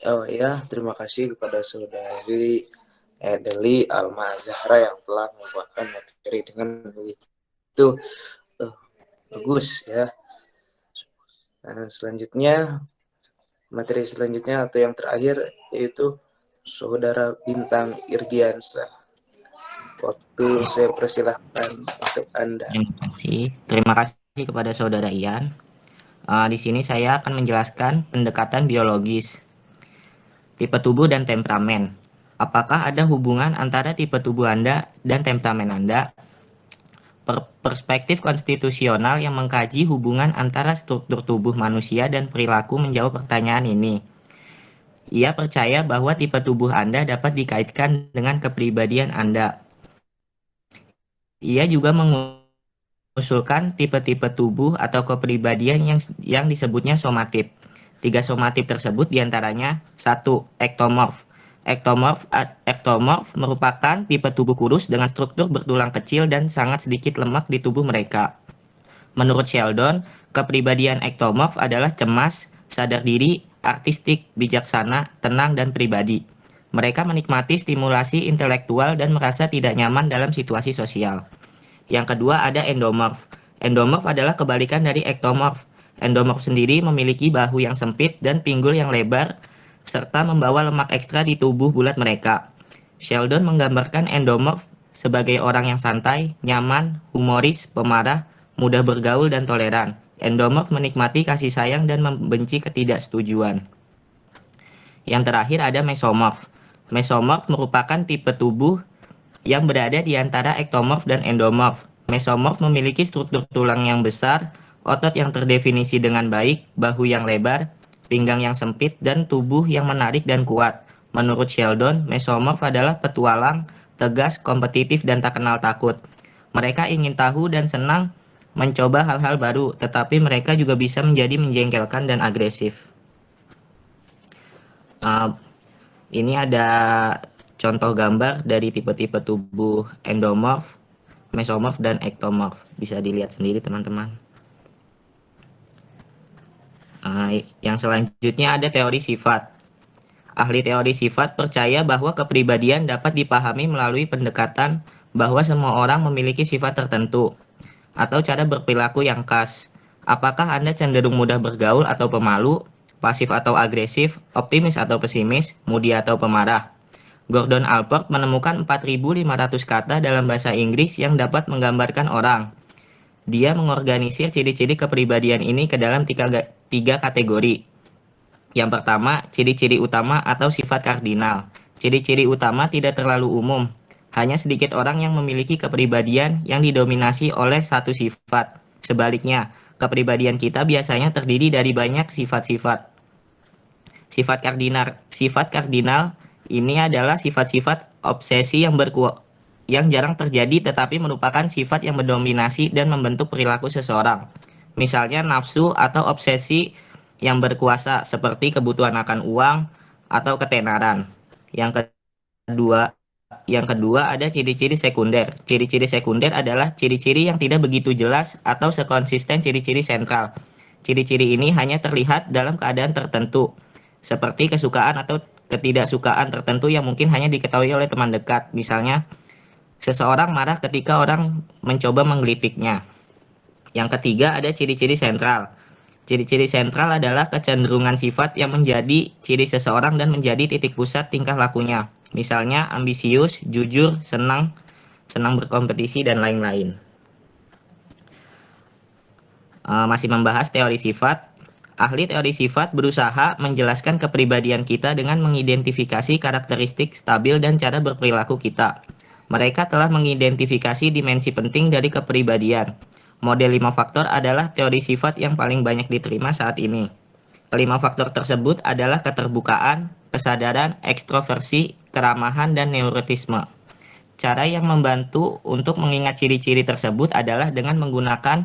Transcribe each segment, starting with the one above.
Oh ya, terima kasih kepada saudari Deli Alma Zahra yang telah membuatkan materi dengan begitu bagus ya. Nah, materi selanjutnya atau yang terakhir yaitu saudara Bintang Irdiansa. Waktu saya persilahkan untuk Anda. Terima kasih kepada Saudara Ian. Di sini saya akan menjelaskan pendekatan biologis, tipe tubuh dan temperamen. Apakah ada hubungan antara tipe tubuh Anda dan temperamen Anda? Perspektif konstitusional yang mengkaji hubungan antara struktur tubuh manusia dan perilaku menjawab pertanyaan ini. Ia percaya bahwa tipe tubuh Anda dapat dikaitkan dengan kepribadian Anda. Ia juga mengusulkan tipe-tipe tubuh atau kepribadian yang disebutnya somatip. Tiga somatip tersebut diantaranya: satu, ektomorf. Ektomorf merupakan tipe tubuh kurus dengan struktur bertulang kecil dan sangat sedikit lemak di tubuh mereka. Menurut Sheldon, kepribadian ektomorf adalah cemas, sadar diri, artistik, bijaksana, tenang, dan pribadi. Mereka menikmati stimulasi intelektual dan merasa tidak nyaman dalam situasi sosial. Yang kedua ada endomorf. Endomorf adalah kebalikan dari ektomorf. Endomorf sendiri memiliki bahu yang sempit dan pinggul yang lebar, serta membawa lemak ekstra di tubuh bulat mereka. Sheldon menggambarkan endomorf sebagai orang yang santai, nyaman, humoris, pemarah, mudah bergaul, dan toleran. Endomorf menikmati kasih sayang dan membenci ketidaksetujuan. Yang terakhir ada mesomorf. Mesomorf merupakan tipe tubuh yang berada di antara ektomorf dan endomorf. Mesomorf memiliki struktur tulang yang besar, otot yang terdefinisi dengan baik, bahu yang lebar, pinggang yang sempit, dan tubuh yang menarik dan kuat. Menurut Sheldon, mesomorf adalah petualang, tegas, kompetitif, dan tak kenal takut. Mereka ingin tahu dan senang mencoba hal-hal baru, tetapi mereka juga bisa menjadi menjengkelkan dan agresif. Uh, ini ada contoh gambar dari tipe-tipe tubuh endomorf, mesomorf, dan ektomorf. Bisa dilihat sendiri teman-teman. Yang selanjutnya ada teori sifat. Ahli teori sifat percaya bahwa kepribadian dapat dipahami melalui pendekatan bahwa semua orang memiliki sifat tertentu atau cara berperilaku yang khas. Apakah Anda cenderung mudah bergaul atau pemalu, pasif atau agresif, optimis atau pesimis, moody atau pemarah? Gordon Allport menemukan 4.500 kata dalam bahasa Inggris yang dapat menggambarkan orang. Dia mengorganisir ciri-ciri kepribadian ini ke dalam tiga kategori. Yang pertama, ciri-ciri utama atau sifat kardinal. Ciri-ciri utama tidak terlalu umum. Hanya sedikit orang yang memiliki kepribadian yang didominasi oleh satu sifat. Sebaliknya, kepribadian kita biasanya terdiri dari banyak sifat-sifat. Sifat kardinal ini adalah sifat-sifat obsesi yang jarang terjadi tetapi merupakan sifat yang mendominasi dan membentuk perilaku seseorang. Misalnya nafsu atau obsesi yang berkuasa seperti kebutuhan akan uang atau ketenaran. Yang kedua, yang kedua ada ciri-ciri sekunder. Ciri-ciri sekunder adalah ciri-ciri yang tidak begitu jelas atau sekonsisten ciri-ciri sentral. Ciri-ciri ini hanya terlihat dalam keadaan tertentu, seperti kesukaan atau ketidaksukaan tertentu yang mungkin hanya diketahui oleh teman dekat. Misalnya, seseorang marah ketika orang mencoba menggelitiknya. Yang ketiga ada ciri-ciri sentral. Ciri-ciri sentral adalah kecenderungan sifat yang menjadi ciri seseorang dan menjadi titik pusat tingkah lakunya. Misalnya ambisius, jujur, senang berkompetisi, dan lain-lain. Masih membahas teori sifat. Ahli teori sifat berusaha menjelaskan kepribadian kita dengan mengidentifikasi karakteristik stabil dan cara berperilaku kita. Mereka telah mengidentifikasi dimensi penting dari kepribadian. Model 5 faktor adalah teori sifat yang paling banyak diterima saat ini. Kelima faktor tersebut adalah keterbukaan, kesadaran, ekstroversi, keramahan, dan neurotisme. Cara yang membantu untuk mengingat ciri-ciri tersebut adalah dengan menggunakan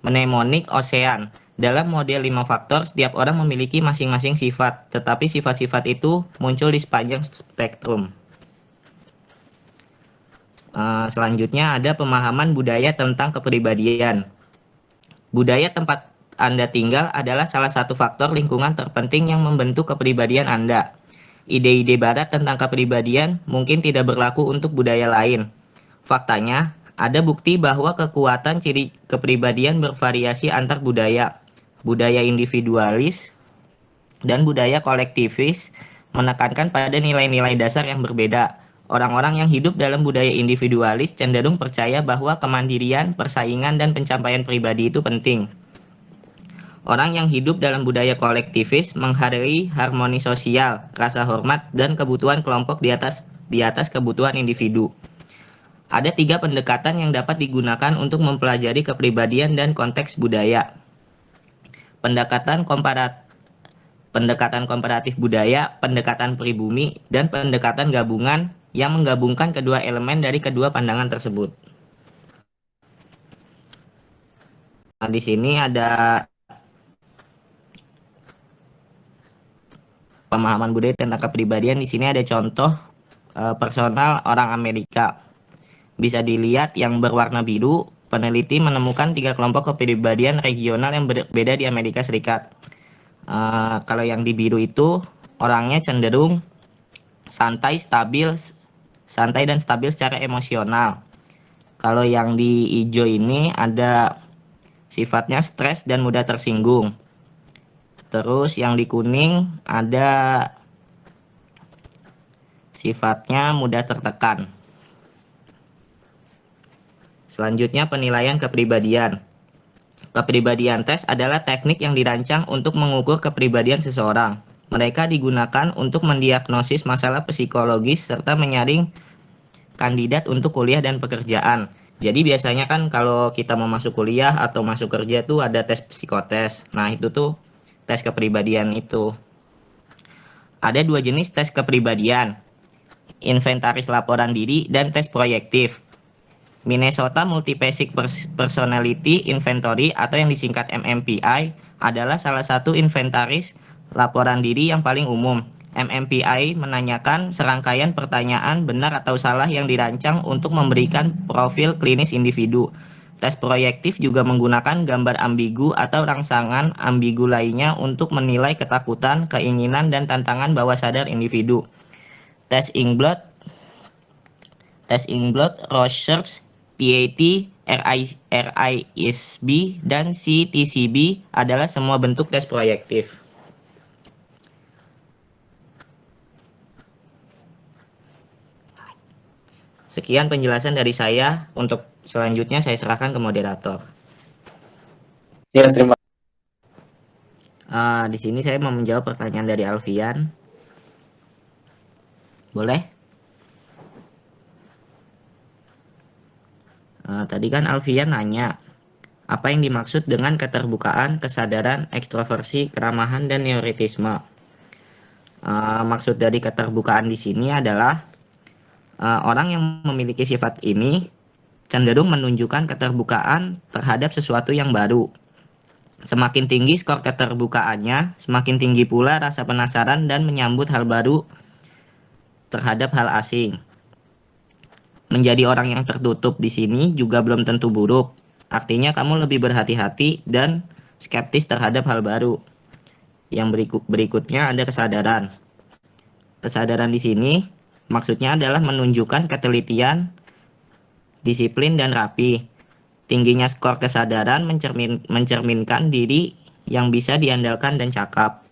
mnemonik Ocean. Dalam model 5 faktor, setiap orang memiliki masing-masing sifat, tetapi sifat-sifat itu muncul di sepanjang spektrum. Selanjutnya ada pemahaman budaya tentang kepribadian. Budaya tempat Anda tinggal adalah salah satu faktor lingkungan terpenting yang membentuk kepribadian Anda. Ide-ide Barat tentang kepribadian mungkin tidak berlaku untuk budaya lain. Faktanya, ada bukti bahwa kekuatan ciri kepribadian bervariasi antar budaya. Budaya individualis dan budaya kolektivis menekankan pada nilai-nilai dasar yang berbeda. Orang-orang yang hidup dalam budaya individualis cenderung percaya bahwa kemandirian, persaingan, dan pencapaian pribadi itu penting. Orang yang hidup dalam budaya kolektivis menghargai harmoni sosial, rasa hormat, dan kebutuhan kelompok di atas kebutuhan individu. Ada 3 pendekatan yang dapat digunakan untuk mempelajari kepribadian dan konteks budaya. Pendekatan komparatif budaya, pendekatan pribumi, dan pendekatan gabungan yang menggabungkan kedua elemen dari kedua pandangan tersebut. Nah, di sini ada pemahaman budaya tentang kepribadian. Di sini ada contoh personal orang Amerika. Bisa dilihat yang berwarna biru, peneliti menemukan 3 kelompok kepribadian regional yang berbeda di Amerika Serikat. Kalau yang di biru itu orangnya cenderung santai dan stabil secara emosional. Kalau yang di hijau ini ada sifatnya stres dan mudah tersinggung. Terus yang di kuning ada sifatnya mudah tertekan. Selanjutnya penilaian kepribadian. Kepribadian tes adalah teknik yang dirancang untuk mengukur kepribadian seseorang. Mereka digunakan untuk mendiagnosis masalah psikologis serta menyaring kandidat untuk kuliah dan pekerjaan. Jadi biasanya kan kalau kita mau masuk kuliah atau masuk kerja tuh ada tes psikotes. Nah, itu tuh tes kepribadian itu. Ada 2 jenis tes kepribadian, inventaris laporan diri dan tes proyektif. Minnesota Multi-Basic Personality Inventory atau yang disingkat MMPI adalah salah satu inventaris laporan diri yang paling umum. MMPI menanyakan serangkaian pertanyaan benar atau salah yang dirancang untuk memberikan profil klinis individu. Tes proyektif juga menggunakan gambar ambigu atau rangsangan ambigu lainnya untuk menilai ketakutan, keinginan, dan tantangan bawah sadar individu. Tes Inkblot, Rorschach, PAT, RISB, dan CTCB adalah semua bentuk tes proyektif. Sekian penjelasan dari saya. Untuk selanjutnya saya serahkan ke moderator. Ya, terima kasih. Di sini saya mau menjawab pertanyaan dari Alfian. Boleh? Tadi kan Alfian nanya, apa yang dimaksud dengan keterbukaan, kesadaran, ekstroversi, keramahan, dan neurotisme? Maksud dari keterbukaan di sini adalah orang yang memiliki sifat ini cenderung menunjukkan keterbukaan terhadap sesuatu yang baru. Semakin tinggi skor keterbukaannya, semakin tinggi pula rasa penasaran dan menyambut hal baru terhadap hal asing. Menjadi orang yang tertutup di sini juga belum tentu buruk. Artinya kamu lebih berhati-hati dan skeptis terhadap hal baru. Yang berikutnya ada kesadaran. Kesadaran di sini maksudnya adalah menunjukkan ketelitian, disiplin, dan rapi. Tingginya skor kesadaran mencerminkan diri yang bisa diandalkan dan cakap.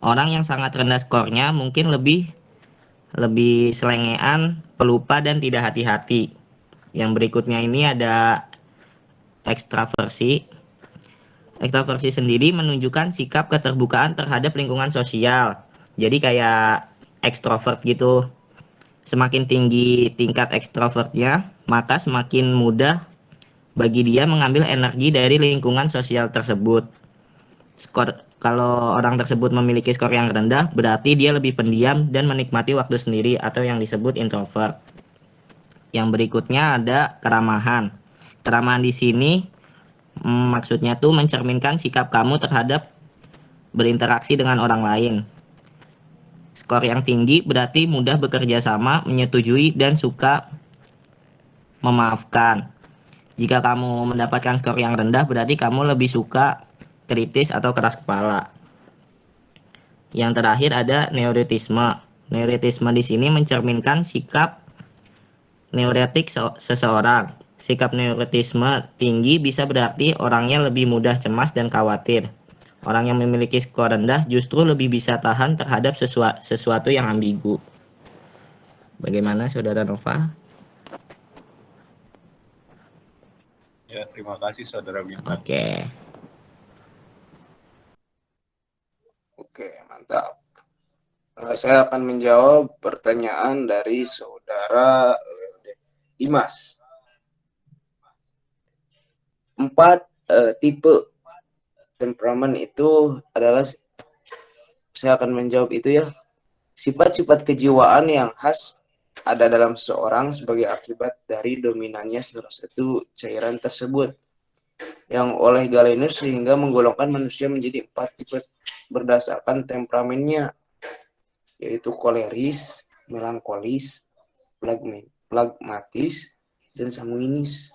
Orang yang sangat rendah skornya mungkin lebih selengean, pelupa, dan tidak hati-hati. Yang berikutnya ini ada ekstraversi. Ekstraversi sendiri menunjukkan sikap keterbukaan terhadap lingkungan sosial. Jadi kayak ekstrovert gitu. Semakin tinggi tingkat ekstrovertnya, maka semakin mudah bagi dia mengambil energi dari lingkungan sosial tersebut. Kalau orang tersebut memiliki skor yang rendah, berarti dia lebih pendiam dan menikmati waktu sendiri atau yang disebut introvert. Yang berikutnya ada keramahan. Keramahan di sini maksudnya tuh mencerminkan sikap kamu terhadap berinteraksi dengan orang lain. Skor yang tinggi berarti mudah bekerja sama, menyetujui, dan suka memaafkan. Jika kamu mendapatkan skor yang rendah, berarti kamu lebih suka kritis atau keras kepala. Yang terakhir ada neurotisme. Neurotisme di sini mencerminkan sikap neurotik seseorang. Sikap neurotisme tinggi bisa berarti orangnya lebih mudah cemas dan khawatir. Orang yang memiliki skor rendah justru lebih bisa tahan terhadap sesuatu yang ambigu. Bagaimana Saudara Nova? Ya, terima kasih Saudara Bintang. Oke. Oke, mantap. Saya akan menjawab pertanyaan dari Saudara Dimas. 4 tipe temperamen itu adalah, saya akan menjawab itu ya, sifat-sifat kejiwaan yang khas ada dalam seseorang sebagai akibat dari dominannya salah satu cairan tersebut, yang oleh Galenus sehingga menggolongkan manusia menjadi 4 tipe berdasarkan temperamennya, yaitu koleris, melankolis, plagmatis, dan sanguinis.